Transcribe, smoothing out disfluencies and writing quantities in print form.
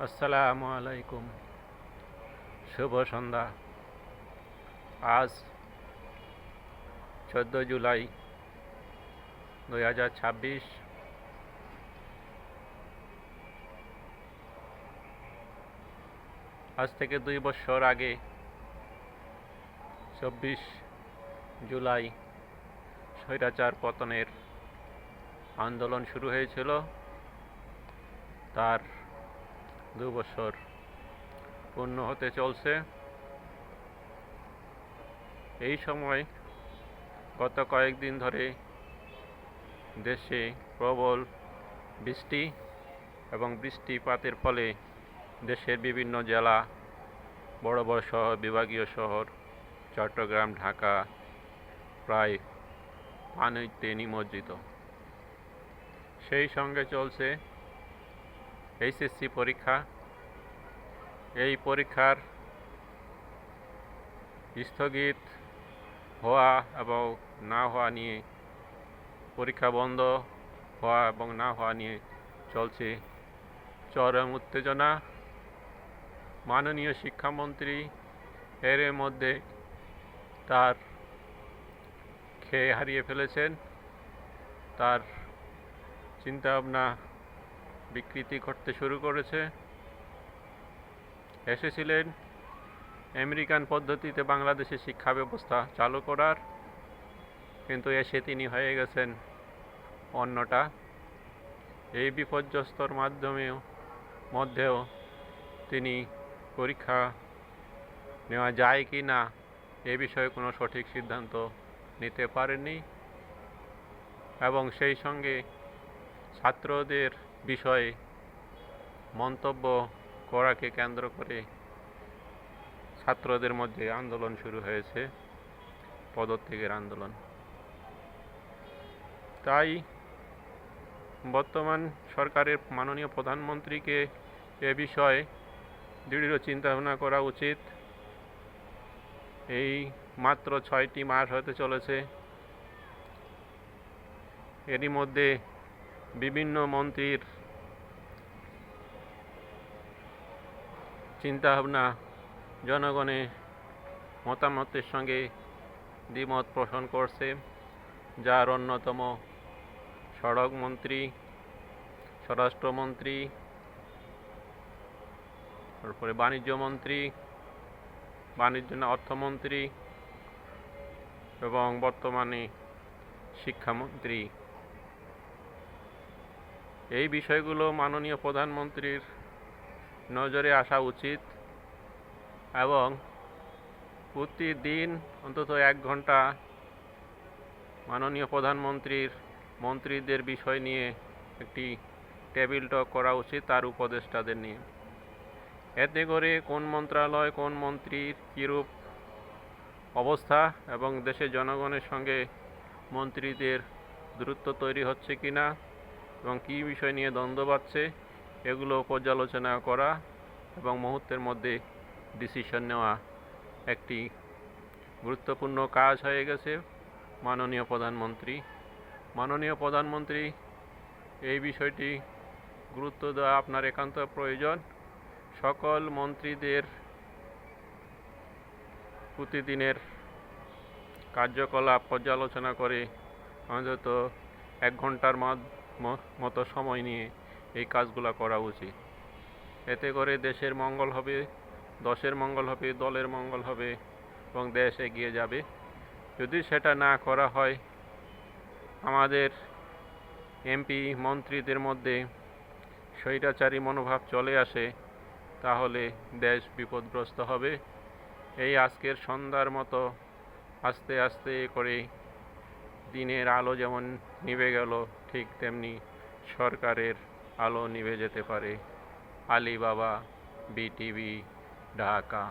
আসসালামু আলাইকুম। শুভ সন্ধ্যা। আজ 14 জুলাই 2026। আজ থেকে 2 বছর আগে 24 জুলাই স্বৈরাচার পতনের আন্দোলন শুরু হয়েছিল। তার 2 বছর পূর্ণ হতে চলছে। এই সময় গত কয়েকদিন ধরে দেশে প্রবল বৃষ্টি এবং বৃষ্টিপাতের ফলে দেশের বিভিন্ন জেলা, বড় বড় শহর, বিভাগীয় শহর, চট্টগ্রাম, ঢাকা প্রায় পানিতে নিমজ্জিত। সেই সঙ্গে চলছে এইচএসসি পরীক্ষা। এই পরীক্ষার স্থগিত হওয়া এবং না হওয়া নিয়ে, পরীক্ষা বন্ধ হওয়া এবং না হওয়া নিয়ে চলছে চরম উত্তেজনা। মাননীয় শিক্ষামন্ত্রী এর মধ্যে তার খেয়ে হারিয়ে ফেলেছেন। তার চিন্তাভাবনা বিকৃতি ঘটতে শুরু করেছে। এসেছিলেন আমেরিকান পদ্ধতিতে বাংলাদেশের শিক্ষা ব্যবস্থা চালু করার, কিন্তু এসে তিনি হয়ে গেছেন অন্যটা। এই বিপর্যস্তর মধ্যেও তিনি পরীক্ষা নেওয়া যায় কি না এ বিষয়ে কোনো সঠিক সিদ্ধান্ত নিতে পারেননি এবং সেই সঙ্গে ছাত্রদের বিষয়ে মন্তব্য করাকে কেন্দ্র করে ছাত্রদের মধ্যে আন্দোলন শুরু হয়েছে, পদত্যাগের আন্দোলন। তাই বর্তমান সরকারের মাননীয় প্রধানমন্ত্রীকে এ বিষয়ে দৃঢ় চিন্তাভাবনা করা উচিত। এই মাত্র 6টি মাস হতে চলেছে। এরই মধ্যে বিভিন্ন মন্ত্রীর চিন্তাভাবনা জনগণের মতামতের সঙ্গে দ্বিমত পোষণ করছে, যার অন্যতম সড়ক মন্ত্রী, স্বরাষ্ট্রমন্ত্রী, তারপরে বাণিজ্য মন্ত্রী, অর্থমন্ত্রী এবং বর্তমানে শিক্ষামন্ত্রী। এই বিষয়গুলো মাননীয় প্রধানমন্ত্রীর নজরে আসা উচিত এবং প্রতিদিন অন্তত 1 ঘন্টা মাননীয় প্রধানমন্ত্রীর মন্ত্রীদের বিষয় নিয়ে একটি টেবিল টক করা উচিত তার উপদেষ্টাদের নিয়ে। এতে করে কোন মন্ত্রণালয়, কোন মন্ত্রীর কীরূপ অবস্থা এবং দেশের জনগণের সঙ্গে মন্ত্রীদের দূরত্ব তৈরি হচ্ছে কিনা এবং কী বিষয় নিয়ে দ্বন্দ্ব বাড়ছে, এগুলো পর্যালোচনা করা এবং মুহূর্তের মধ্যে ডিসিশন নেওয়া একটি গুরুত্বপূর্ণ কাজ হয়ে গেছে মাননীয় প্রধানমন্ত্রী এই বিষয়টি গুরুত্ব দেওয়া আপনার একান্ত প্রয়োজন। সকল মন্ত্রীদের প্রতিদিনের কার্যকলাপ পর্যালোচনা করে অন্তত 1 ঘন্টার মতো সময় নিয়ে এই কাজগুলো করা উচিত। এতে করে দেশের মঙ্গল হবে, দশের মঙ্গল হবে, দলের মঙ্গল হবে এবং দেশ এগিয়ে যাবে। যদি সেটা না করা হয়, আমাদের এমপি মন্ত্রীদের মধ্যে স্বৈরাচারী মনোভাব চলে আসে, তাহলে দেশ বিপদগ্রস্ত হবে। এই আজকের সন্ধ্যার মতো আস্তে আস্তে করে দিনের আলো যেমন নিভে গেল, ঠিক তেমনি সরকারের আলো নিভে যেতে পারে। আলী বাবা, বিটিভি, ঢাকা।